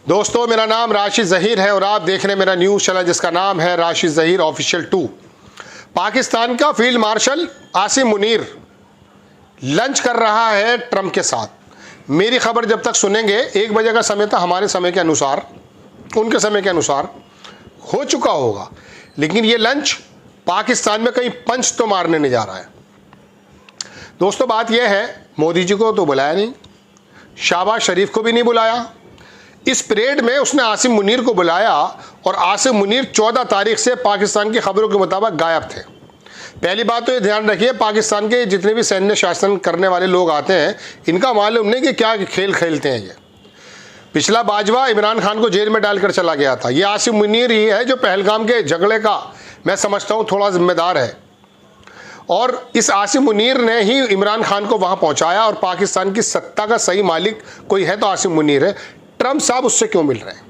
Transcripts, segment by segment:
दोस्तों, मेरा नाम राशिद ज़हीर है और आप देख रहे हैं मेरा न्यूज़ चैनल जिसका नाम है राशिद ज़हीर ऑफिशियल 2। पाकिस्तान का field marshal Asim Munir lunch कर रहा है ट्रंप के साथ। मेरी खबर जब तक सुनेंगे 1 बजे का समय था, हमारे समय के अनुसार, उनके समय के अनुसार हो चुका होगा, लेकिन ये लंच पाकिस्तान में कहीं पंच तो मारने नहीं जा रहा है। दोस्तों, बात यह है, मोदी जी को तो बुलाया नहीं, शहबाज शरीफ को भी नहीं बुलाया। इस परेड में उसने आसिम मुनीर को बुलाया और आसिम मुनीर 14 तारीख से पाकिस्तान की खबरों के मुताबिक गायब थे। पहली बात तो ये ध्यान रखिए, पाकिस्तान के जितने भी सैन्य शासन करने वाले लोग आते हैं, इनका मालूम नहीं कि क्या खेल खेलते हैं। ये पिछला बाजवा इमरान खान को जेल में डालकर चला गया था। ये आसिम मुनीर ही है जो पहलगाम के झगड़े का मैं समझता हूँ थोड़ा जिम्मेदार है, और इस आसिम मुनीर ने ही इमरान खान को वहाँ पहुँचाया। और पाकिस्तान की सत्ता का सही मालिक कोई है तो आसिम मुनीर है। ट्रंप साहब उससे क्यों मिल रहे हैं?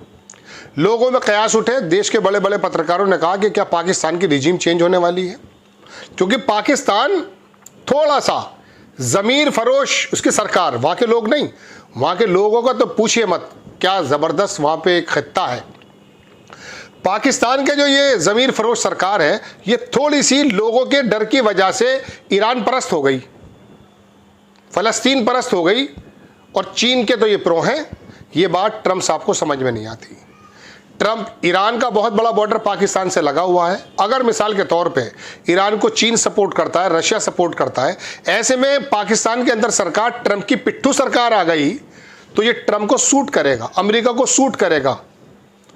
लोगों में कयास उठे, देश के बड़े बड़े पत्रकारों ने कहा कि क्या पाकिस्तान की रिजीम चेंज होने वाली है, क्योंकि पाकिस्तान थोड़ा सा ज़मीर फरोश उसकी सरकार, वहाँ के लोग नहीं, वहाँ के लोगों का तो पूछिए मत, क्या ज़बरदस्त वहाँ पे एक खित्ता है। पाकिस्तान के जो ये ज़मीर फरोश सरकार है, ये थोड़ी सी लोगों के डर की वजह से ईरान परस्त हो गई, फ़लस्तीन परस्त हो गई, और चीन के तो ये प्रो हैं। ये बात ट्रंप साहब को समझ में नहीं आती। ट्रंप, ईरान का बहुत बड़ा बॉर्डर पाकिस्तान से लगा हुआ है। अगर मिसाल के तौर पे ईरान को चीन सपोर्ट करता है, रशिया सपोर्ट करता है, ऐसे में पाकिस्तान के अंदर सरकार ट्रंप की पिट्ठू सरकार आ गई तो ये ट्रंप को सूट करेगा, अमेरिका को सूट करेगा।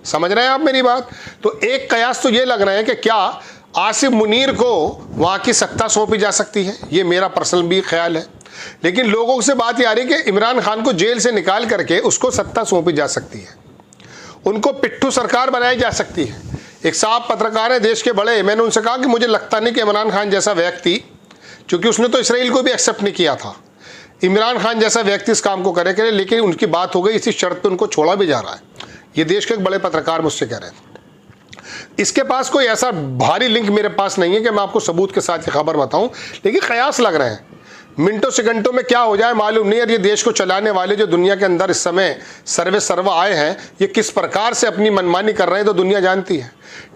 समझ रहे हैं आप मेरी बात? तो एक कयास तो ये लग रहा है कि क्या आसिम मुनीर को वहाँ की सत्ता सौंपी जा सकती है। ये मेरा पर्सनल भी ख्याल है, लेकिन लोगों से बात ये आ रही है कि इमरान खान को जेल से निकाल करके उसको सत्ता सौंपी जा सकती है, उनको पिट्ठू सरकार बनाई जा सकती है। एक साहब पत्रकार है देश के बड़े, मैंने उनसे कहा कि मुझे लगता नहीं कि इमरान खान जैसा व्यक्ति, क्योंकि उसने तो इसराइल को भी एक्सेप्ट नहीं किया था, इमरान खान जैसा व्यक्ति इस काम को करे, लेकिन उनकी बात हो गई, इसी शर्त पर उनको छोड़ा भी जा रहा है। ये देश के एक बड़े पत्रकार मुझसे कह रहे थे। इसके पास कोई ऐसा भारी लिंक मेरे पास नहीं है कि मैं आपको सबूत के साथ ये खबर बताऊं, लेकिन कयास लग रहे हैं। मिनटों सेकंडों में क्या हो जाए मालूम नहीं। और ये देश को चलाने वाले जो दुनिया के अंदर इस समय सर्वे सर्वा आए हैं, ये किस प्रकार से अपनी मनमानी कर रहे हैं तो दुनिया जानती है।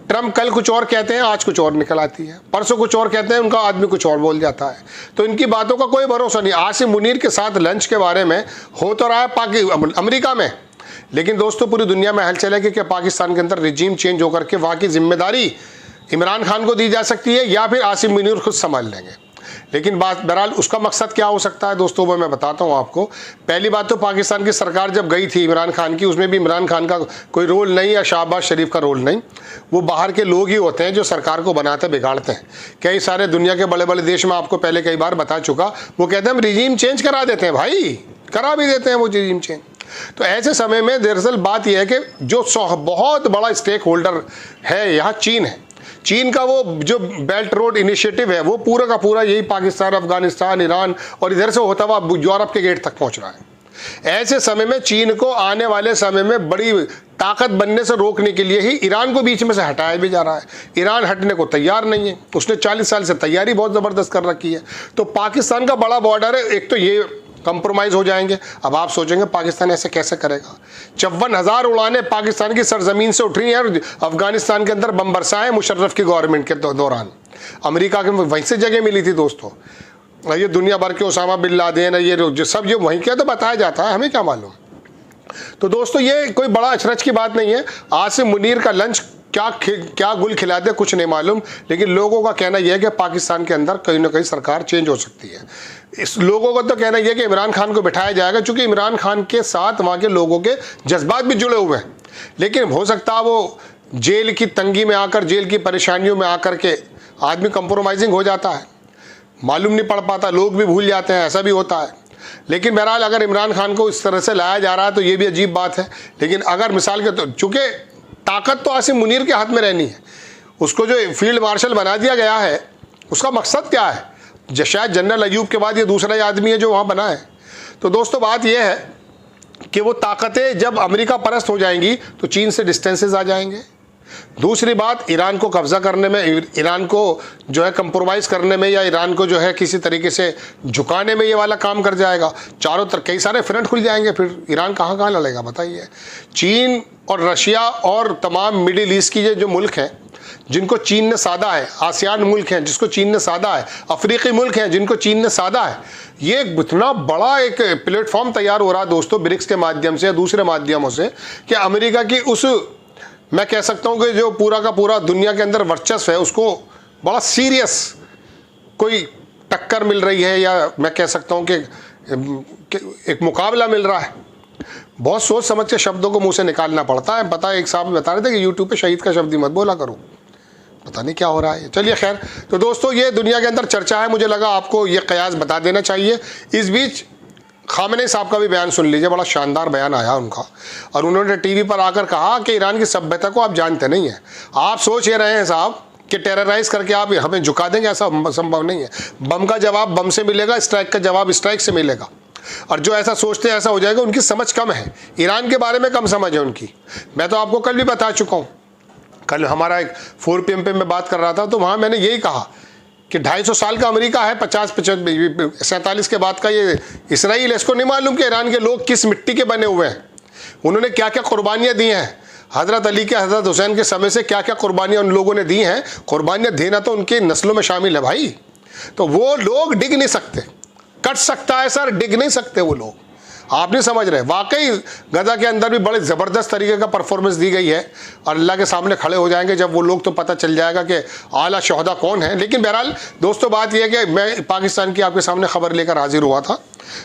ट्रंप कल कुछ और कहते हैं, आज कुछ और निकल आती है, परसों कुछ और कहते हैं, उनका आदमी कुछ और बोल जाता है। तो इनकी बातों का कोई भरोसा नहीं। आसिम मुनीर के साथ लंच के बारे में हो तो रहा है अमेरिका में, लेकिन दोस्तों पूरी दुनिया में हलचल है कि पाकिस्तान के अंदर रिजीम चेंज होकर के वहाँ की जिम्मेदारी इमरान खान को दी जा सकती है या फिर आसिम मुनीर खुद संभाल लेंगे। लेकिन बात बहरहाल उसका मकसद क्या हो सकता है दोस्तों, वो मैं बताता हूँ आपको। पहली बात तो पाकिस्तान की सरकार जब गई थी इमरान खान की, उसमें भी इमरान खान का कोई रोल नहीं या शहबाज शरीफ का रोल नहीं। वो बाहर के लोग ही होते हैं जो सरकार को बनाते बिगाड़ते हैं। कई सारे दुनिया के बड़े बड़े देश में आपको पहले कई बार बता चुका, वो कहते हैं हम रिजीम चेंज करा देते हैं। भाई करा भी देते हैं वो रिजीम चेंज। तो ऐसे समय में दरअसल बात यह है कि जो बहुत बड़ा स्टेक होल्डर है यहाँ चीन है। चीन का वो जो बेल्ट रोड इनिशिएटिव है, वो पूरा का पूरा यही पाकिस्तान, अफगानिस्तान, ईरान और इधर से होता हुआ यूरोप के गेट तक पहुंच रहा है। ऐसे समय में चीन को आने वाले समय में बड़ी ताकत बनने से रोकने के लिए ही ईरान को बीच में से हटाया भी जा रहा है। ईरान हटने को तैयार नहीं है, उसने 40 साल से तैयारी बहुत ज़बरदस्त कर रखी है। तो पाकिस्तान का बड़ा बॉर्डर है, एक तो ये कंप्रोमाइज़ हो जाएंगे। अब आप सोचेंगे पाकिस्तान ऐसे कैसे करेगा? 54,000 उड़ानें पाकिस्तान की सरजमीन से उठ रही हैं और अफगानिस्तान के अंदर बम बरसाए मुशर्रफ की गवर्नमेंट के दौरान। अमेरिका के वहीं से जगह मिली थी दोस्तों। ये दुनिया भर के उसामा बिन लादेन, ये सब जो वहीं के तो बताया जाता है, हमें क्या मालूम। तो दोस्तों ये कोई बड़ा अचरज की बात नहीं है। आसिम मुनीर का लंच क्या गुल खिला दे कुछ नहीं मालूम, लेकिन लोगों का कहना यह है कि पाकिस्तान के अंदर कहीं ना कहीं सरकार चेंज हो सकती है। इस लोगों का तो कहना यह है कि इमरान खान को बिठाया जाएगा, क्योंकि इमरान खान के साथ वहाँ के लोगों के जज्बात भी जुड़े हुए हैं। लेकिन हो सकता है वो जेल की तंगी में आकर, जेल की परेशानियों में आकर के आदमी कंप्रोमाइजिंग हो जाता है, मालूम नहीं पड़ पाता, लोग भी भूल जाते हैं, ऐसा भी होता है। लेकिन बहरहाल अगर इमरान खान को इस तरह से लाया जा रहा है तो ये भी अजीब बात है। लेकिन अगर मिसाल के तो चूँकि ताकत तो आसिम मुनीर के हाथ में रहनी है, उसको जो फील्ड मार्शल बना दिया गया है उसका मकसद क्या है? शायद जनरल अयूब के बाद ये दूसरा ही आदमी है जो वहाँ बना है। तो दोस्तों बात यह है कि वो ताकतें जब अमेरिका परस्त हो जाएंगी तो चीन से डिस्टेंसेस आ जाएंगे, दूसरी बात, ईरान को कब्जा करने में, ईरान को जो है कंप्रोमाइज़ करने में, या ईरान को जो है किसी तरीके से झुकाने में ये वाला काम कर जाएगा। चारों तरफ कई सारे फ्रंट खुल जाएंगे, फिर ईरान कहाँ कहाँ लड़ेगा बताइए। चीन और रशिया और तमाम मिडिल ईस्ट की जो मुल्क हैं जिनको चीन ने साधा है, आसियान मुल्क हैं जिसको चीन ने साधा है, अफ्रीकी मुल्क हैं जिनको चीन ने साधा है, ये इतना बड़ा एक प्लेटफॉर्म तैयार हो रहा है दोस्तों ब्रिक्स के माध्यम से या दूसरे माध्यमों से, कि अमेरिका की उस, मैं कह सकता हूँ कि जो पूरा का पूरा दुनिया के अंदर वर्चस्व है उसको बड़ा सीरियस कोई टक्कर मिल रही है, या मैं कह सकता हूँ कि एक मुकाबला मिल रहा है। बहुत सोच समझ के शब्दों को मुंह से निकालना पड़ता है। पता है, एक साहब बता रहे थे कि यूट्यूब पे शहीद का शब्द ही मत बोला करो, पता नहीं क्या हो रहा है। चलिए खैर, तो दोस्तों ये दुनिया के अंदर चर्चा है, मुझे लगा आपको ये कयास बता देना चाहिए। इस बीच खामनेई साहब का भी बयान सुन लीजिए, बड़ा शानदार बयान आया उनका, और उन्होंने टीवी पर आकर कहा कि ईरान की सभ्यता को आप जानते नहीं हैं। आप सोच ये रहे हैं साहब कि टेरराइज करके आप हमें झुका देंगे, ऐसा संभव नहीं है। बम का जवाब बम से मिलेगा, स्ट्राइक का जवाब स्ट्राइक से मिलेगा, और जो ऐसा सोचते हैं ऐसा हो जाएगा। उनकी समझ कम है, ईरान के बारे में कम समझ है उनकी। मैं तो आपको कल भी बता चुका हूँ, कल हमारा एक 4 PM पे मैं बात कर रहा था, तो वहाँ मैंने यही कहा कि 250 साल का अमेरिका है, 47 के बाद का ये इसराइल है। इसको नहीं मालूम कि ईरान के लोग किस मिट्टी के बने हुए हैं, उन्होंने क्या क्या कुर्बानियाँ दी हैं। हज़रत अली के, हज़रत हुसैन के समय से क्या क्या कुर्बानियाँ उन लोगों ने दी हैं। कुर्बानियाँ देना तो उनके नस्लों में शामिल है भाई। तो वो लोग डिग नहीं सकते, कट सकता है सर, डिग नहीं सकते वो लोग। आप नहीं समझ रहे। वाकई गजा के अंदर भी बड़े ज़बरदस्त तरीके का परफॉर्मेंस दी गई है, और अल्लाह के सामने खड़े हो जाएंगे जब वो लोग, तो पता चल जाएगा कि आला शहदा कौन है। लेकिन बहरहाल दोस्तों, बात यह है कि मैं पाकिस्तान की आपके सामने खबर लेकर हाजिर हुआ था,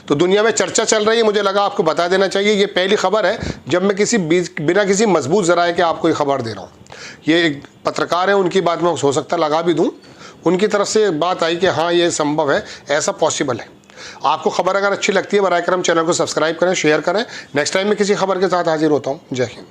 तो दुनिया में चर्चा चल रही है, मुझे लगा आपको बता देना चाहिए। ये पहली खबर है जब मैं बिना किसी मजबूत ज़राए के आपको ये खबर दे रहा हूँ। ये एक पत्रकार है, उनकी बात मैं हो सकता लगा भी दूँ, उनकी तरफ से बात आई कि हाँ ये संभव है, ऐसा पॉसिबल है। आपको खबर अगर अच्छी लगती है, बराए करम चैनल को सब्सक्राइब करें, शेयर करें। नेक्स्ट टाइम में किसी खबर के साथ हाजिर होता हूँ। जय हिंद।